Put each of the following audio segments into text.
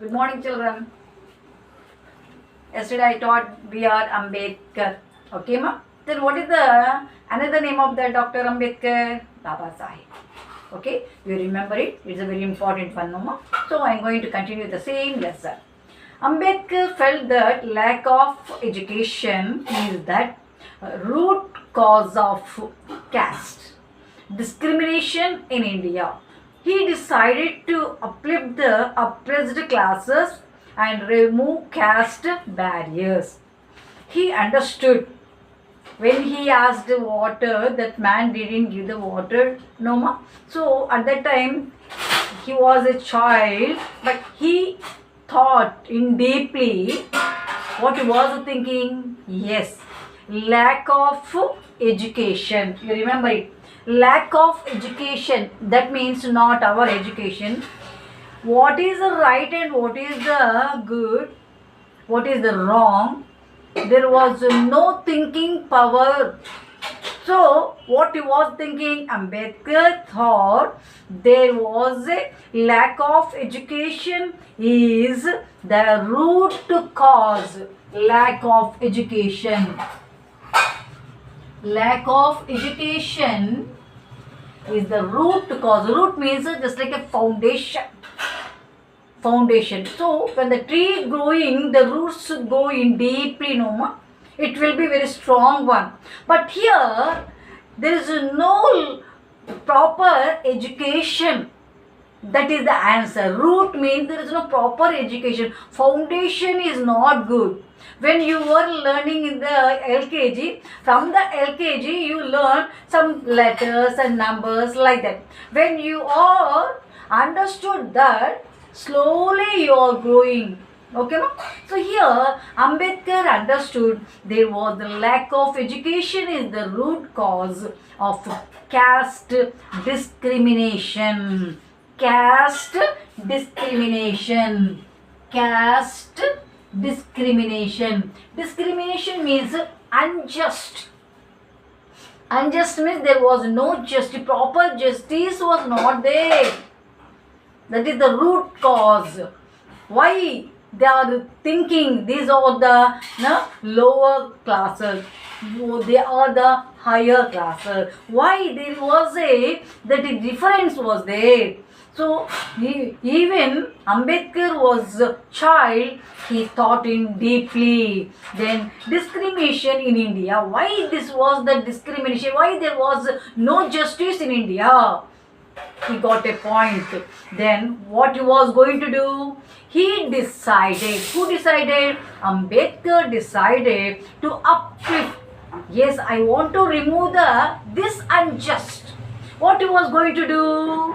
Good morning, children. Yesterday I taught B.R. Ambedkar. Okay, ma? Then what is the another name of the Dr. Ambedkar? Baba Sahib. Okay, you remember it? It's a very important one, no ma? So I am going to continue the same lesson. Ambedkar felt that lack of education is that root cause of caste discrimination in India. He decided to uplift the oppressed classes and remove caste barriers. He understood when he asked water, that man didn't give the water, no ma. So at that time he was a child, but he thought in deeply what he was thinking. Yes, lack of education. You remember it. Lack of education. That means not our education. What is the right and what is the good? What is the wrong? There was no thinking power. So, what he was thinking, Ambedkar thought there was a lack of education is the root cause. Lack of education. Lack of education is the root cause. Root means just like a foundation. So when the tree growing, the roots go in deeply, no ma? It will be very strong one. But here there is no proper education. That is the answer. Root means there is no proper education. Foundation is not good. When you were learning in the LKG, from the LKG you learn some letters and numbers like that. When you are understood that, slowly you are growing. Okay, ma? So here Ambedkar understood there was the lack of education is the root cause of caste discrimination. Caste discrimination. Caste discrimination. Discrimination means unjust. Unjust means there was no justice. Proper justice was not there. That is the root cause. Why they are thinking these are the lower classes, they are the higher classes? Why there was that the difference was there? So even Ambedkar was a child, he thought in deeply. Then discrimination in India. Why this was the discrimination? Why there was no justice in India? He got a point. Then what he was going to do? He decided. Who decided? Ambedkar decided to uplift. Yes, I want to remove this unjust. What he was going to do?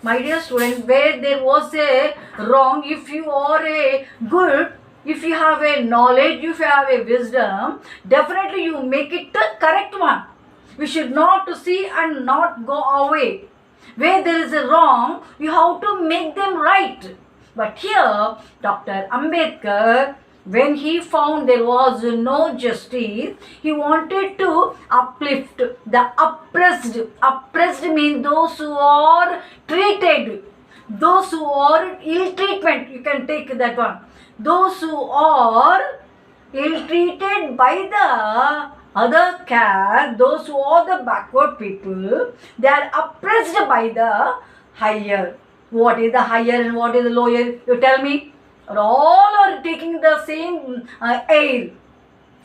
My dear student, where there was a wrong, if you are a good, if you have a knowledge, if you have a wisdom, definitely you make it the correct one. We should not see and not go away. Where there is a wrong, you have to make them right. But here, Dr. Ambedkar, when he found there was no justice, he wanted to uplift the oppressed. Oppressed means those who are treated, those who are ill treatment. You can take that one. Those who are ill treated by the other caste, those who are the backward people, they are oppressed by the higher. What is the higher and what is the lower? You tell me. All are taking the same air.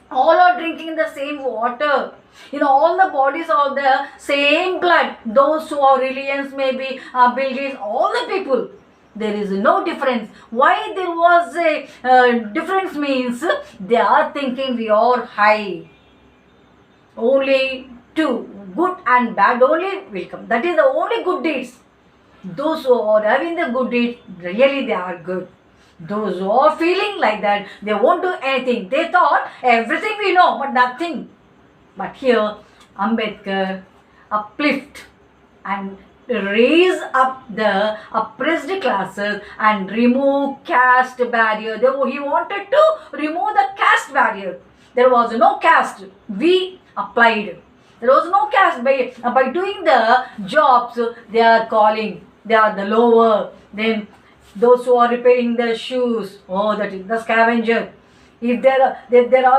All are drinking the same water. All the bodies are the same blood. Those who are religions, maybe buildings, all the people. There is no difference. Why there was a difference means they are thinking we are high. Only two, good and bad only will come. That is the only good deeds. Those who are having the good deeds, really they are good. Those who are feeling like that, they won't do anything. They thought everything we know, but nothing. But here, Ambedkar uplift and raise up the oppressed classes and remove caste barrier. He wanted to remove the caste barrier. There was no caste. We applied. There was no caste. By doing the jobs, they are calling. They are the lower. Then those who are repairing their shoes. Oh, that is the scavenger. If there are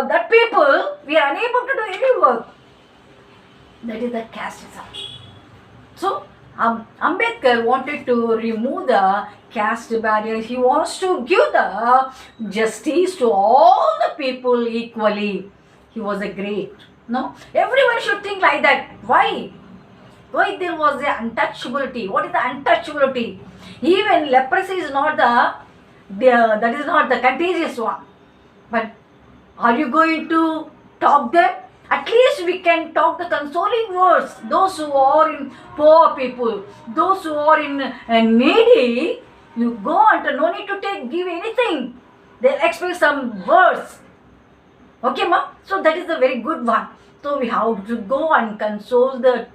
that people, we are unable to do any work. That is the casteism. So Ambedkar wanted to remove the caste barrier. He wants to give the justice to all the people equally. He was a great. No, everyone should think like that. Why? Why there was the untouchability? What is the untouchability? Even leprosy is not that is not the contagious one. But are you going to talk them? At least we can talk the consoling words. Those who are in poor people, those who are in needy, you go and no need to give anything. They'll expect some words. Okay, ma? So that is a very good one. So we have to go and console the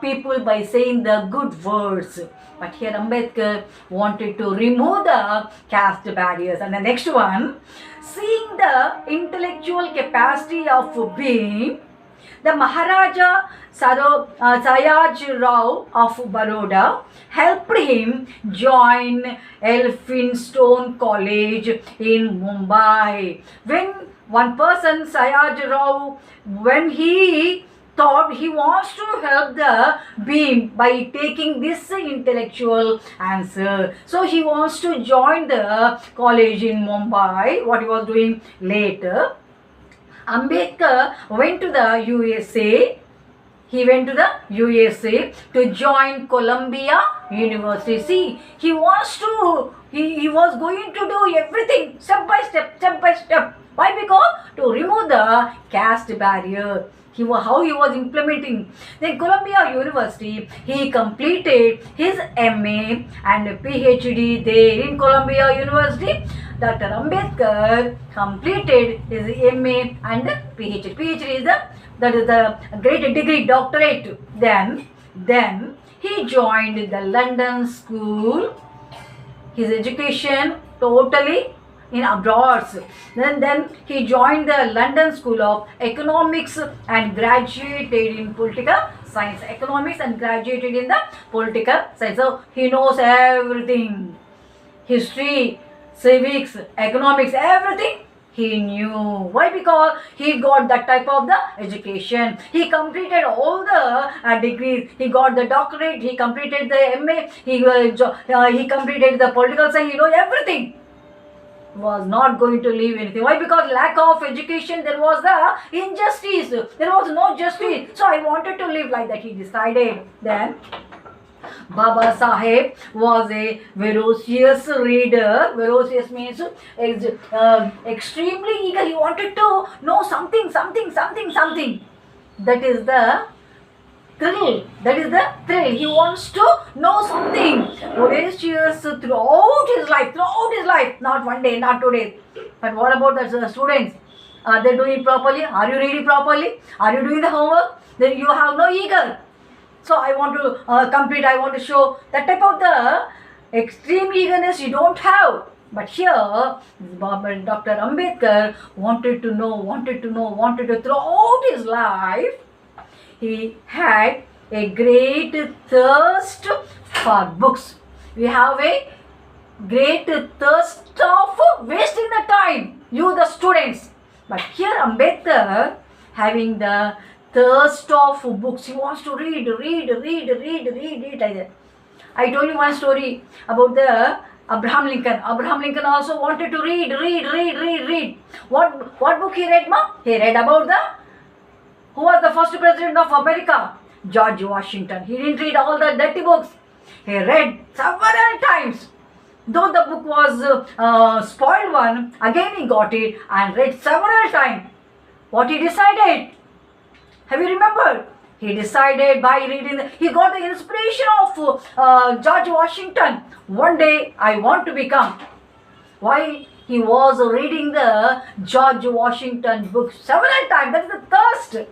people by saying the good words. But here Ambedkar wanted to remove the caste barriers. And the next one, seeing the intellectual capacity of being, the Maharaja Sayaj Rao of Baroda helped him join Elphinstone College in Mumbai. When one person, Sayaj Rao, when he thought he wants to help the beam by taking this intellectual answer. So he wants to join the college in Mumbai. What he was doing later, Ambedkar went to the USA. He went to the USA to join Columbia University. See, he was going to do everything step by step, step by step. Why? Because to remove the caste barrier. How he was implementing. Then Columbia University, he completed his MA and PhD there in Columbia University. Dr. Ambedkar completed his MA and PhD. PhD is the great degree, doctorate. Then he joined the London School. His education totally in abroad. Then he joined the London School of Economics and graduated in political science. Economics and graduated in the political science. So he knows everything. History, civics, economics, everything he knew. Why? Because he got that type of the education. He completed all the degrees. He got the doctorate. He completed the MA. He completed the political science. He knows everything. Was not going to leave anything. Why? Because lack of education, there was the injustice. There was no justice. So I wanted to live like that. He decided. Then Baba Saheb was a voracious reader. Voracious means extremely eager. He wanted to know something. That is the thrill. That is the thrill. He wants to know something. Voracious throughout his life. Not one day, not 2 days. But what about the students? Are they doing properly? Are you reading properly? Are you doing the homework? Then you have no eager. So I want to complete. I want to show that type of the extreme eagerness you don't have. But here, Dr. Ambedkar wanted to know throughout his life. He had a great thirst for books. We have a great thirst of wasting the time, you the students. But here Ambedkar having the thirst of books. He wants to read. I told you one story about the Abraham Lincoln. Abraham Lincoln also wanted to read. What book he read, ma? He read about who was the first president of America? George Washington. He didn't read all the dirty books. He read several times. Though the book was spoiled one, again he got it and read several times. What he decided? Have you remembered? He decided by reading, he got the inspiration of George Washington. One day I want to become. Why? He was reading the George Washington book several times. That is the thirst.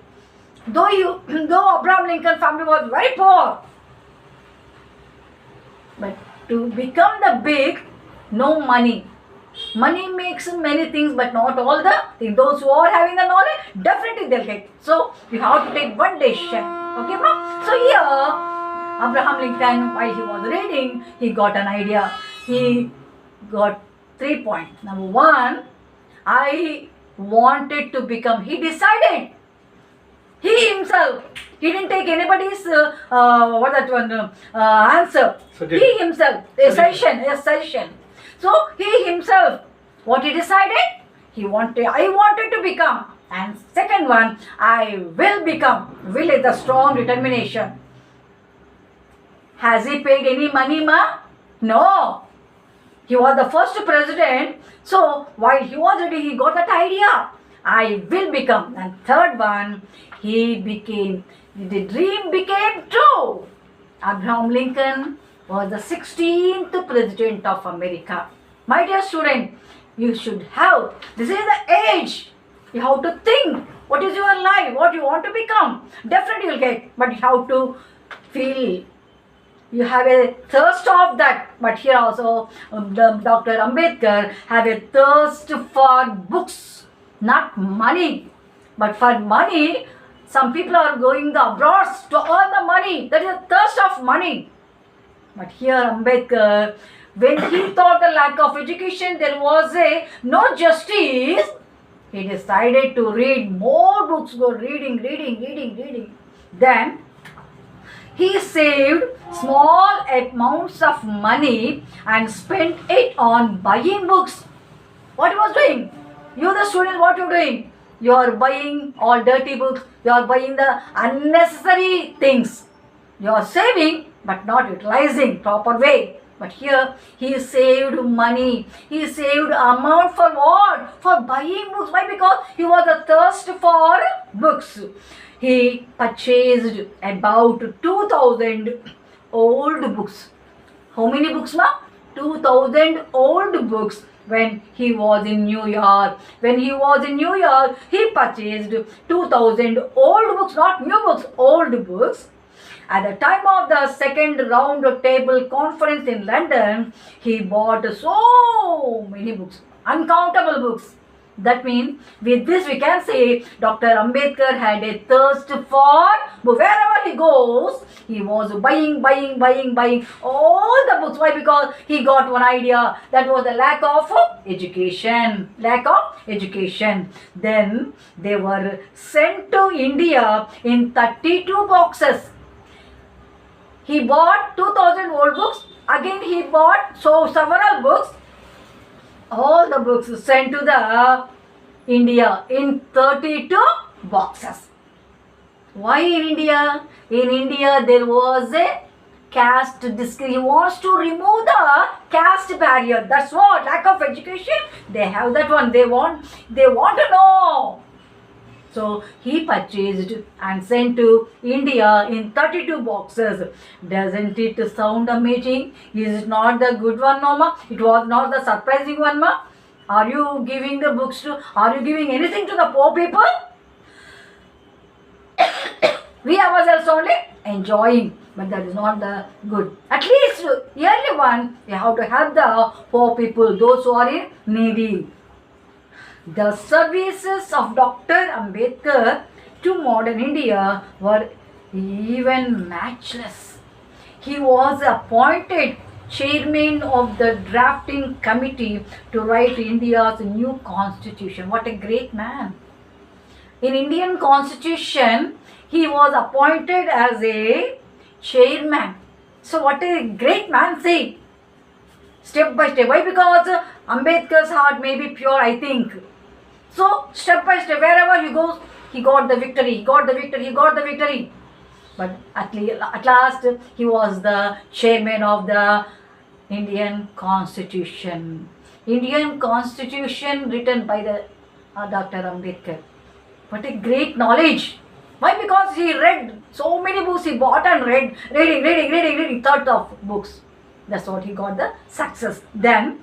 Though Abraham Lincoln family was very poor, but to become the big, no money. Money makes many things, but not all the things. Those who are having the knowledge, definitely they'll get. So you have to take one decision. Okay, ma'am? So here, Abraham Lincoln, while he was reading, he got an idea. He got 3 points. Number one, I wanted to become. He decided. He himself. He didn't take anybody's what that one answer. He himself. A suggestion. So he himself. What he decided? I wanted to become. And second one, I will become. Will is the strong determination. Has he paid any money, ma? No. He was the first president. So while he was ready, he got that idea. I will become. And third one, he became. The dream became true. Abraham Lincoln was the 16th president of America. My dear student, you should have. This is the age. You have to think. What is your life? What you want to become? Definitely you'll get. But you have to feel. You have a thirst of that. But here also, Dr. Ambedkar have a thirst for books, not money. But for money, some people are going abroad to earn the money. That is a thirst of money. But here Ambedkar, when he thought the lack of education, there was no justice, he decided to read more books, go reading. Then he saved small amounts of money and spent it on buying books. What he was doing? You the students, what you doing? You are buying all dirty books. You are buying the unnecessary things. You are saving but not utilizing proper way. But here he saved money. He saved amount for what? For buying books. Why? Because he was a thirst for books. He purchased about 2,000 old books. How many books, ma? 2,000 old books when he was in New York. When he was in New York, he purchased 2,000 old books, not new books, old books. At the time of the second round table conference in London, he bought so many books, uncountable books. That means with this we can say Dr. Ambedkar had a thirst for book. Wherever he goes, he was buying all the books. Why? Because he got one idea, that was the lack of education. Then they were sent to India in 32 boxes. He bought 2,000 old books. Again he bought several books. All the books sent to the India in 32 boxes. Why in India? In India there was a caste discrimination. He wants to remove the caste barrier. That's what, lack of education. They have that one. They want to know. So he purchased and sent to India in 32 boxes. Doesn't it sound amazing? Is it not the good one, no, ma? It was not the surprising one, ma? Are you giving the books to, are you giving anything to the poor people? We ourselves only enjoying, but that is not the good. At least yearly one, you have to help the poor people, those who are in needy. The services of Dr. Ambedkar to modern India were even matchless. He was appointed chairman of the drafting committee to write India's new constitution. What a great man. In Indian constitution, he was appointed as a chairman. So what a great man say. Step by step. Why? Because Ambedkar's heart may be pure, I think. So step by step, wherever he goes, he got the victory. But at last, he was the chairman of the Indian Constitution. Indian Constitution written by the Dr. Ambedkar. What a great knowledge. Why? Because he read so many books. He bought and read, reading third of books. That's what he got the success. Then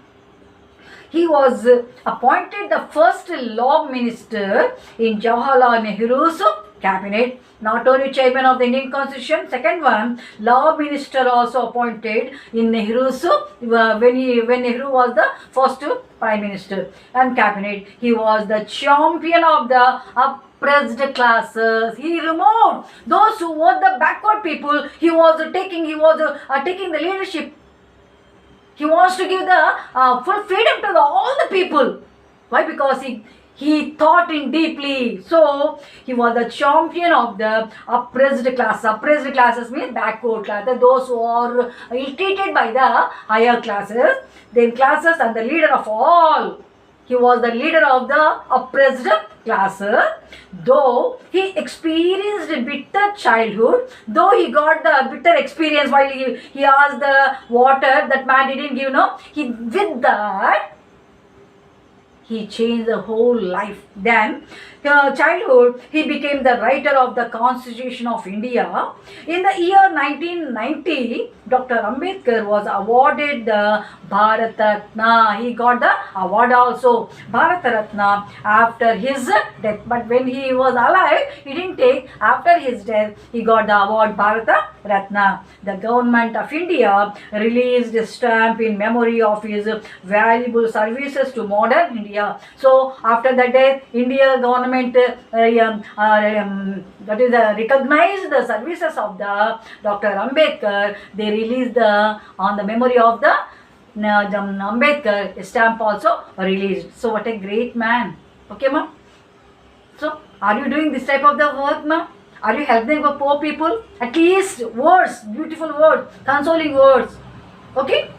he was appointed the first law minister in Jawaharlal Nehru's cabinet. Not only chairman of the Indian Constitution, second one, law minister also appointed in Nehru's, when Nehru was the first prime minister and cabinet. He was the champion of the oppressed classes. He removed those who were the backward people. He was taking the leadership. He wants to give the full freedom to all the people. Why? Because he thought in deeply. So he was the champion of the oppressed class. Oppressed classes means backward class, those who are ill-treated by the higher classes, then classes, and the leader of all. He was the leader of the oppressed classes. Though he experienced a bitter childhood, though he got the bitter experience while he asked the water, that man didn't give, no. With that, he changed the whole life. Then, childhood, he became the writer of the Constitution of India. In the year 1990, Dr. Ambedkar was awarded the Bharat Ratna. He got the award also, Bharat Ratna, after his death. But when he was alive, he didn't take. After his death, he got the award Bharat Ratna. The government of India released a stamp in memory of his valuable services to modern India. So after the death, India government recognized the services of the Dr. Ambedkar. They released on the memory of the Ambedkar stamp also released. So what a great man. Okay, ma'am. So are you doing this type of the work, ma'am? Are you helping the poor people? At least words, beautiful words, consoling words. Okay?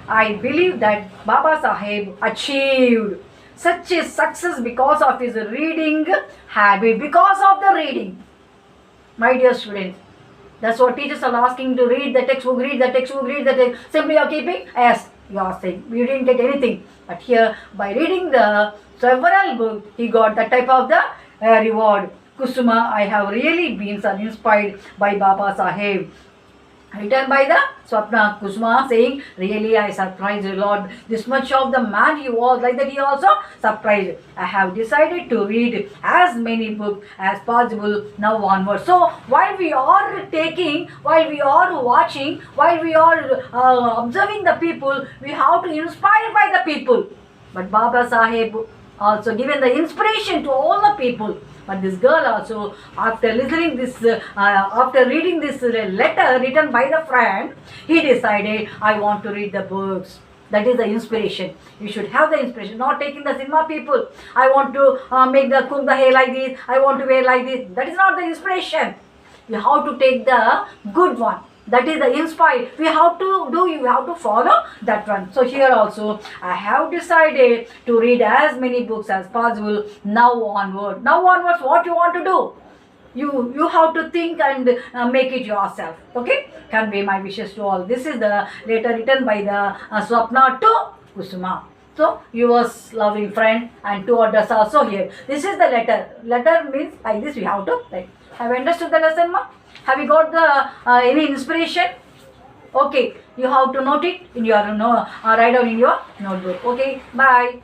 I believe that Baba Saheb achieved such a success because of his reading habit, because of the reading. My dear students, that's what teachers are asking, to read the textbook, read the textbook, read the text. Simply you are keeping? Yes, you are saying. You didn't get anything. But here, by reading the several books, he got the type of the reward. Kusuma, I have really been inspired by Baba Saheb. Written by the Swapna Kusuma, saying, really I surprised a lot. This much of the man he was, like that he also surprised. I have decided to read as many books as possible now onwards. So while we are taking, while we are watching, while we are observing the people, we have to inspire by the people. But Baba Saheb also given the inspiration to all the people. But this girl also, after listening this, after reading this letter written by the friend, he decided, I want to read the books. That is the inspiration. You should have the inspiration, not taking the cinema people. I want to make the comb the hair like this. I want to wear like this. That is not the inspiration. You have to take the good one. That is the inspire. We have to do, you have to follow that one. So here also, I have decided to read as many books as possible now onward. Now onwards, what you want to do? You have to think and make it yourself. Okay? Convey my wishes to all. This is the letter written by the Swapna to Kusuma. So, yours loving friend, and two others also here. This is the letter. Letter means like this we have to write. Have you understood the lesson, ma? Have you got the any inspiration? Okay, you have to note it in your write down in your notebook. Okay, bye.